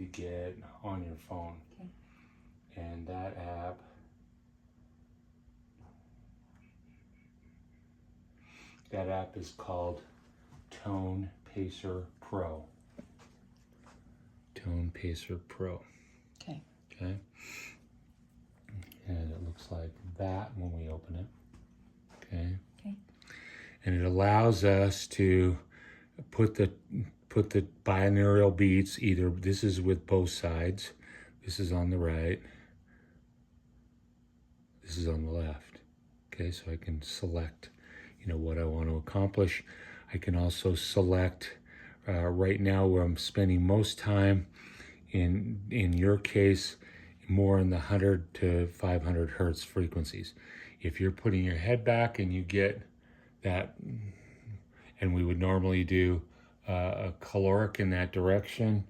to get on your phone. Okay. And that app is called Tone Pacer Pro. Tone Pacer Pro. Okay. Okay. And it looks like that when we open it. Okay. Okay. And it allows us to put the binaural beats, either this is with both sides, this is on the right, this is on the left. Okay, so I can select, what I want to accomplish. I can also select right now where I'm spending most time, in your case, more in the 100 to 500 hertz frequencies. If you're putting your head back and you get that, and we would normally do a caloric in that direction,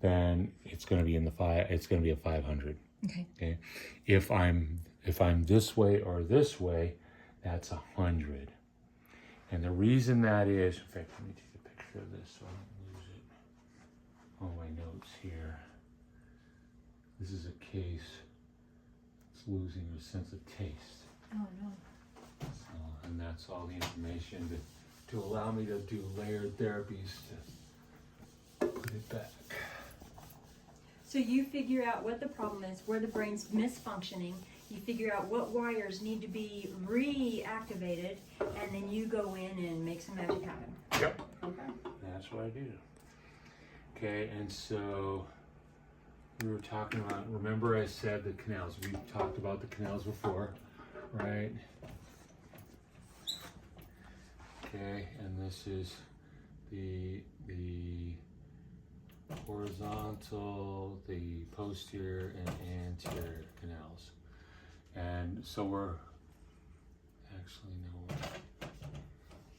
then it's going to be it's going to be a 500. Okay. Okay. If I'm this way or this way, that's 100. And the reason that is, in fact, let me take a picture of this so I don't lose it. On my notes here. This is a case that's losing your sense of taste. Oh no. So, and that's all the information to allow me to do layered therapies to put it back. So you figure out what the problem is, where the brain's misfunctioning, you figure out what wires need to be reactivated, and then you go in and make some magic happen. Yep. Okay. That's what I do. Okay, and so we were talking about, remember I said the canals. We've talked about the canals before, right? Okay, and this is the horizontal, the posterior, and anterior canals. And so we're actually no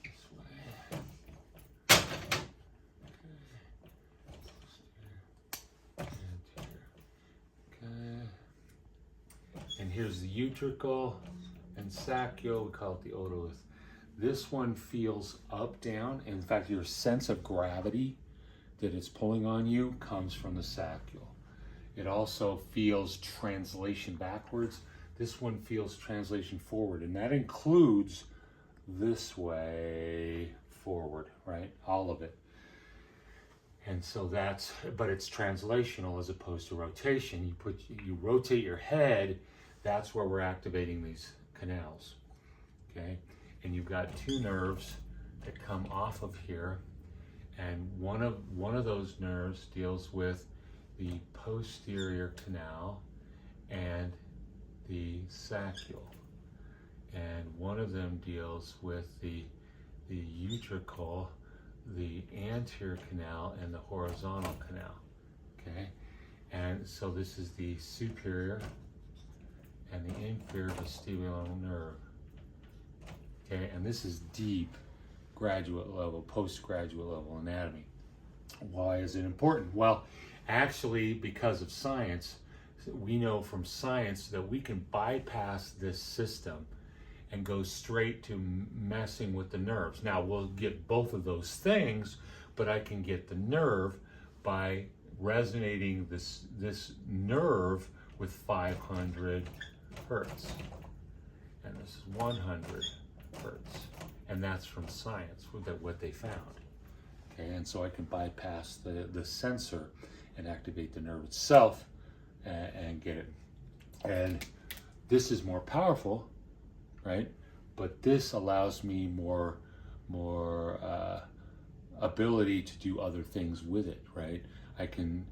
this way. Okay. Anterior. Okay. And here's the utricle and saccule. We call it the otolith. This one feels up, down. In fact, your sense of gravity that it's pulling on you comes from the saccule. It also feels translation backwards. This one feels translation forward, and that includes this way forward, right? All of it. And so but it's translational as opposed to rotation. You rotate your head, that's where we're activating these canals, okay? And you've got two nerves that come off of here, and one of those nerves deals with the posterior canal and the saccule, and one of them deals with the utricle, the anterior canal, and the horizontal canal. Okay, and so this is the superior and the inferior vestibular nerve. Okay, and this is deep graduate level, postgraduate level anatomy. Why is it important? Well, actually, because of science, we know from science that we can bypass this system and go straight to messing with the nerves. Now, we'll get both of those things, but I can get the nerve by resonating this nerve with 500 hertz. And this is 100 hertz. And that's from science, what they found. Okay, and so I can bypass the sensor and activate the nerve itself and get it. And this is more powerful, right? But this allows me more ability to do other things with it, right? I can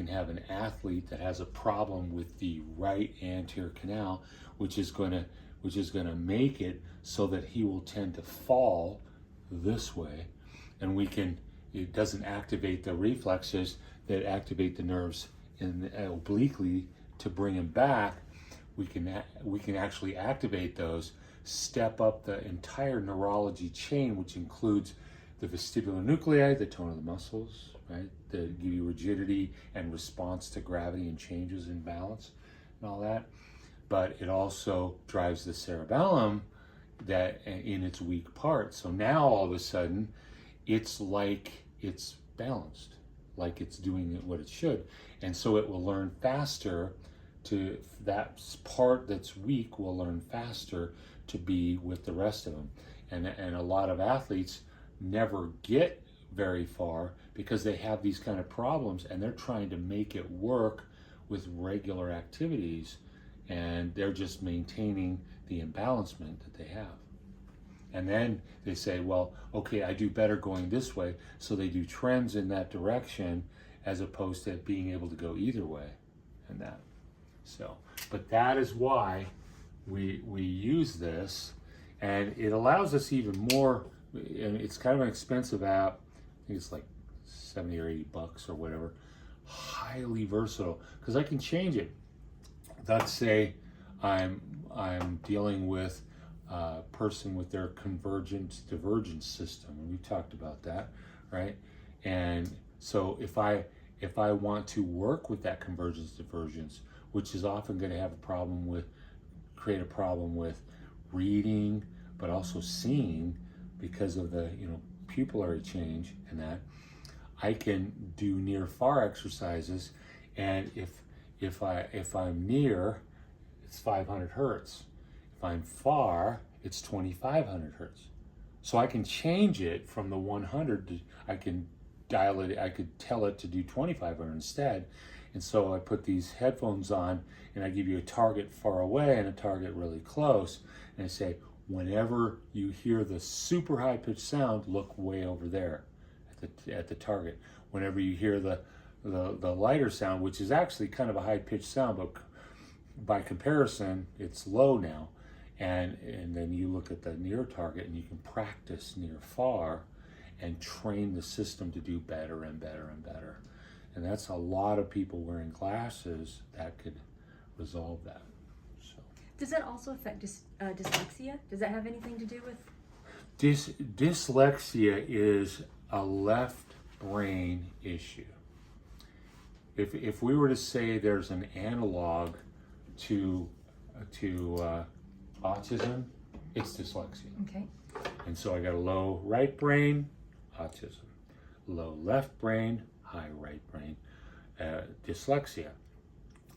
have an athlete that has a problem with the right anterior canal, which is going to make it so that he will tend to fall this way, and it doesn't activate the reflexes that activate the nerves obliquely to bring him back. We can actually activate those, step up the entire neurology chain, which includes the vestibular nuclei, the tone of the muscles, right, that give you rigidity and response to gravity and changes in balance and all that. But it also drives the cerebellum that in its weak part. So now all of a sudden, it's like it's balanced, like it's doing what it should. And so it will learn faster to, that part that's weak will learn faster to be with the rest of them. And a lot of athletes never get very far because they have these kind of problems and they're trying to make it work with regular activities, and they're just maintaining the imbalancement that they have. And then they say, well, okay, I do better going this way, so they do trends in that direction as opposed to being able to go either way and that. So, but that is why we use this, and it allows us even more, and it's kind of an expensive app. I think it's like 70 or 80 bucks or whatever. Highly versatile, because I can change it. Let's say I'm dealing with a person with their convergence divergence system, and we talked about that, right? And so if I want to work with that convergence divergence, which is often going to have create a problem with reading, but also seeing because of the pupillary change and that, I can do near far exercises, and if I'm near, it's 500 hertz. If I'm far, it's 2500 hertz. So I can change it from the 100 to, I can dial it, I could tell it to do 2500 instead. And so I put these headphones on and I give you a target far away and a target really close, and I say, whenever you hear the super high pitched sound, look way over there at the target. Whenever you hear the lighter sound, which is actually kind of a high pitched sound, but by comparison, it's low now. And then you look at the near target and you can practice near far and train the system to do better and better and better. And that's a lot of people wearing glasses that could resolve that. So. Does that also affect dyslexia? Does that have anything to do with? Dyslexia is a left brain issue. If we were to say there's an analog to autism, it's dyslexia. Okay. And so I got a low right brain, autism. Low left brain, high right brain, dyslexia.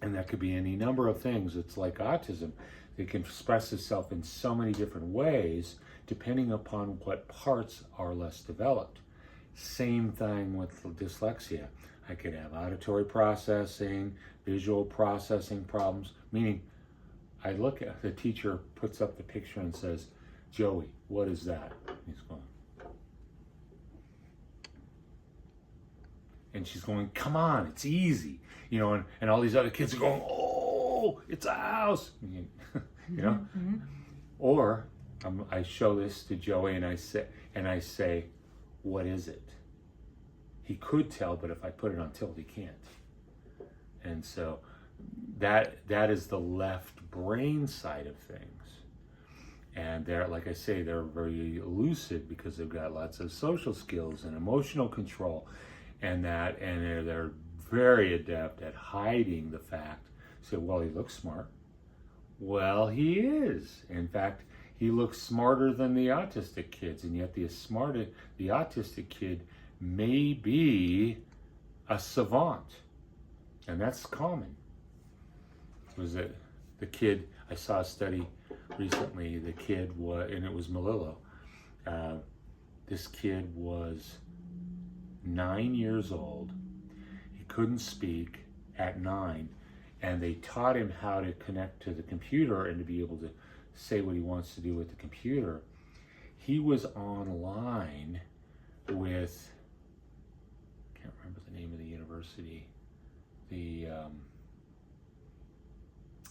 And that could be any number of things. It's like autism. It can express itself in so many different ways depending upon what parts are less developed. Same thing with dyslexia. I could have auditory processing, visual processing problems, meaning I look at the teacher, puts up the picture and says, Joey, what is that? He's going. And she's going, come on, it's easy. And all these other kids are going, oh, it's a house. Mm-hmm. Or I show this to Joey and I say, what is it? He could tell, but if I put it on tilt, he can't. And so that is the left brain side of things. And they're, like I say, they're very elusive because they've got lots of social skills and emotional control and they're very adept at hiding the fact. Say, well, he looks smart. Well, he is. In fact, he looks smarter than the autistic kids, and yet the autistic kid may be a savant, and that's common. Was it the kid? I saw a study recently. The kid was, and it was Malillo. This kid was 9 years old. He couldn't speak at 9, and they taught him how to connect to the computer and to be able to say what he wants to do with the computer. He was online with, I can't remember the name of the university. It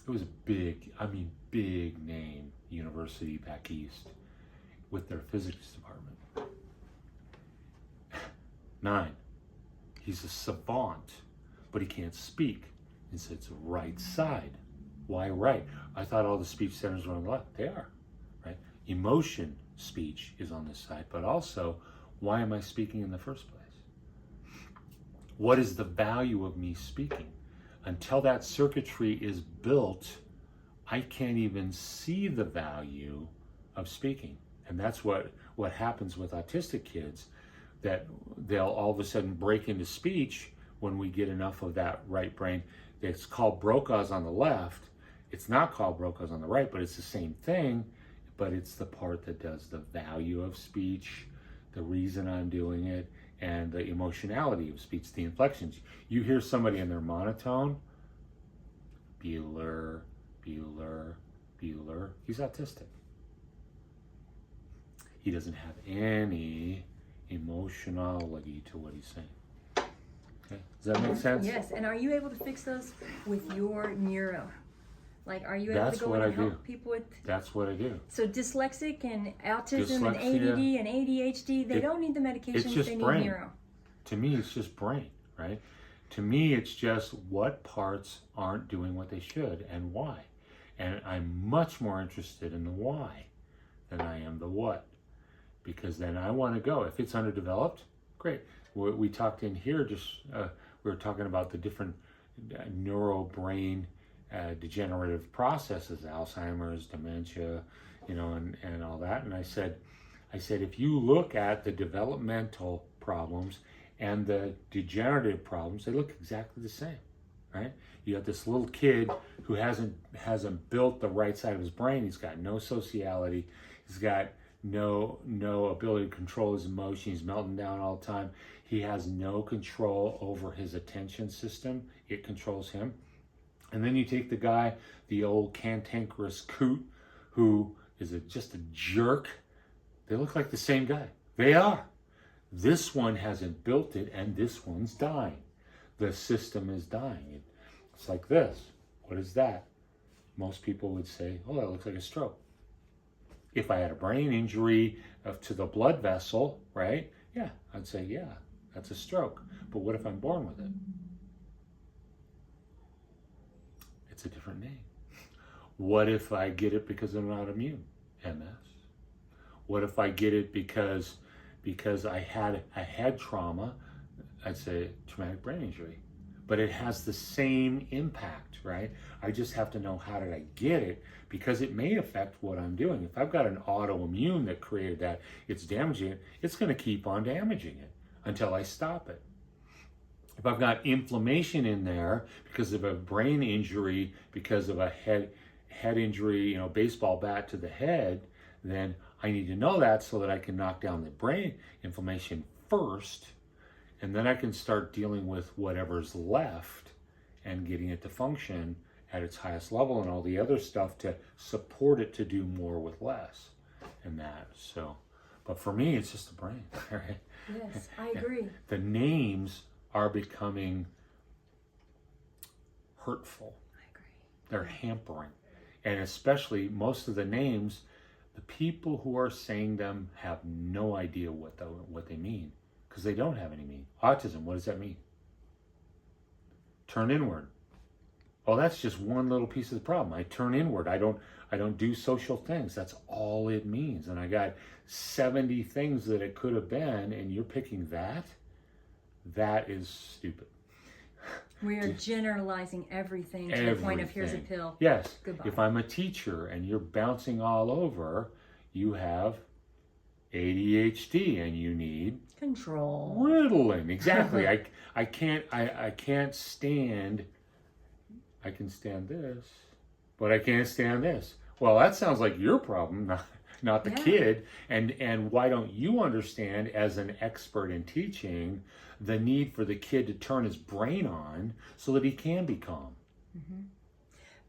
was a big name university back east with their physics department. 9. He's a savant, but he can't speak. He said it's right side. Why right? I thought all the speech centers were on the left. They are, right? Emotion speech is on this side, but also, why am I speaking in the first place? What is the value of me speaking? Until that circuitry is built, I can't even see the value of speaking. And that's what happens with autistic kids. that they'll all of a sudden break into speech when we get enough of that right brain. It's called Broca's on the left. It's not called Broca's on the right, but it's the same thing, but it's the part that does the value of speech, the reason I'm doing it, and the emotionality of speech, the inflections. You hear somebody in their monotone, Bueller, Bueller, Bueller, he's autistic. He doesn't have any emotionality to what he's saying. Okay, does that make sense? Yes, and are you able to fix those with your neuro? Like, are you able That's to go what in and I do. help people with? That's what I do. So dyslexic and autism and Dyslexia, ADD and ADHD, they don't need the medications, just they need brain. neuro. To me, it's just brain, right? To me, it's just what parts aren't doing what they should and why. And I'm much more interested in the why than I am the what. Because then I want to go. If it's underdeveloped, great. We talked in here, we were talking about the different neurobrain degenerative processes, Alzheimer's, dementia, and all that. And I said, if you look at the developmental problems and the degenerative problems, they look exactly the same, right? You have this little kid who hasn't built the right side of his brain. He's got no sociality. He's got no ability to control his emotions. He's melting down all the time. He has no control over his attention system. It controls him. And then you take the guy, the old cantankerous coot, who is just a jerk. They look like the same guy. They are. This one hasn't built it, and this one's dying. The system is dying. It's like this. What is that? Most people would say, oh, that looks like a stroke. If I had a brain injury to the blood vessel, right? Yeah, I'd say, yeah, that's a stroke. But what if I'm born with it? It's a different name. What if I get it because I'm not immune? MS. What if I get it because I had trauma? I'd say traumatic brain injury. But it has the same impact, right? I just have to know how did I get it, because it may affect what I'm doing. If I've got an autoimmune that created that, it's damaging it, it's going to keep on damaging it until I stop it. If I've got inflammation in there because of a brain injury, because of a head injury, baseball bat to the head, then I need to know that so that I can knock down the brain inflammation first, and then I can start dealing with whatever's left and getting it to function at its highest level and all the other stuff to support it to do more with less and that. So, but for me, it's just the brain. Right? Yes, I agree. The names are becoming hurtful. I agree. They're hampering. And especially most of the names, the people who are saying them have no idea what they mean, because they don't have any meaning. Autism, what does that mean? Turn inward. Oh, that's just one little piece of the problem. I turn inward. I don't do social things. That's all it means. And I got 70 things that it could have been, and you're picking that? That is stupid. We are generalizing everything to the point of here's a pill. Yes. Goodbye. If I'm a teacher and you're bouncing all over, you have ADHD and you need control. Ritalin. Exactly. I can't stand. I can stand this, but I can't stand this. Well, that sounds like your problem, not the kid. And why don't you understand, as an expert in teaching, the need for the kid to turn his brain on so that he can be calm? Mm-hmm.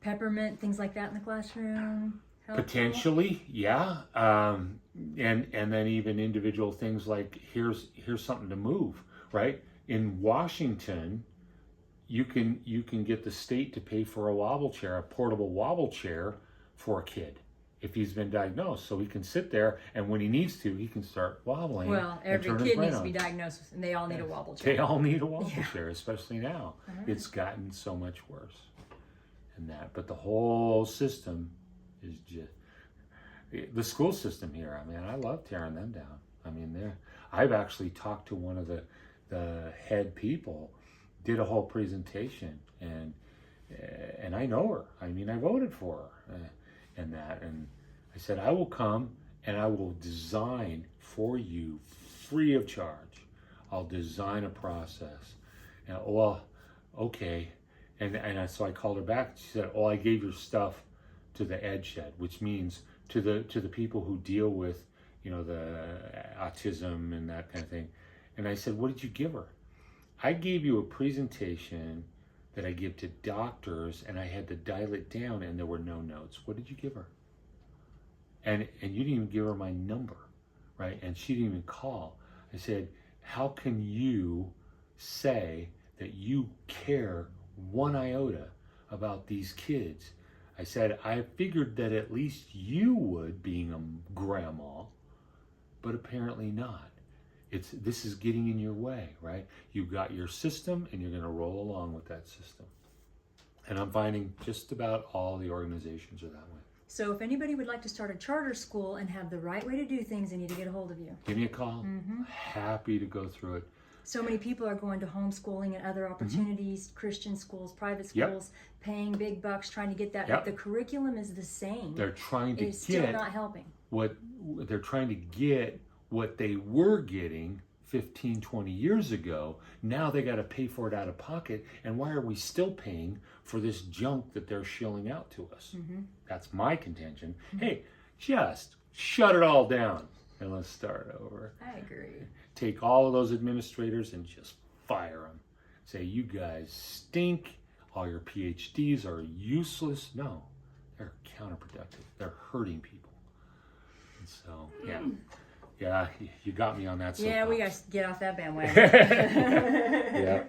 Peppermint, things like that in the classroom. Helpful? Potentially, yeah. And then even individual things like here's something to move, right? In Washington, you can get the state to pay for a wobble chair, a portable wobble chair for a kid if he's been diagnosed, so he can sit there, and when he needs to, he can start wobbling. Well, every kid needs to be diagnosed, and they all need a wobble chair. They all need a wobble chair, especially now. Uh-huh. It's gotten so much worse than that. But the whole system is just the school system here. I mean, I love tearing them down. I mean, I've actually talked to one of the head people, did a whole presentation, and I know her. I mean, I voted for her. And I said, I will come and I will design for you free of charge. I'll design a process. And, well, okay. So I called her back. She said, "Oh, I gave your stuff to the ed shed," which means to the people who deal with, the autism and that kind of thing. And I said, "What did you give her?" "I gave you a presentation that I give to doctors, and I had to dial it down, and there were no notes. What did you give her?" And you didn't even give her my number, right? And she didn't even call. I said, "How can you say that you care one iota about these kids?" I said, "I figured that at least you would, being a grandma, but apparently not. This is getting in your way, right? You've got your system, and you're going to roll along with that system." And I'm finding just about all the organizations are that way. So if anybody would like to start a charter school and have the right way to do things, they need to get a hold of you. Give me a call. Happy to go through it. So many people are going to homeschooling and other opportunities, Christian schools, private schools, paying big bucks, trying to get that. But the curriculum is the same. They're trying to It's still not helping. what they were getting 15, 20 years ago. Now they got to pay for it out of pocket. And why are we still paying for this junk that they're shilling out to us? That's my contention. Hey, just shut it all down and let's start over. I agree. Take all of those administrators and just fire them. Say, "You guys stink. All your PhDs are useless." No, they're counterproductive. They're hurting people. And so, yeah, you got me on that. Yeah, we got to get off that bandwagon. Yeah.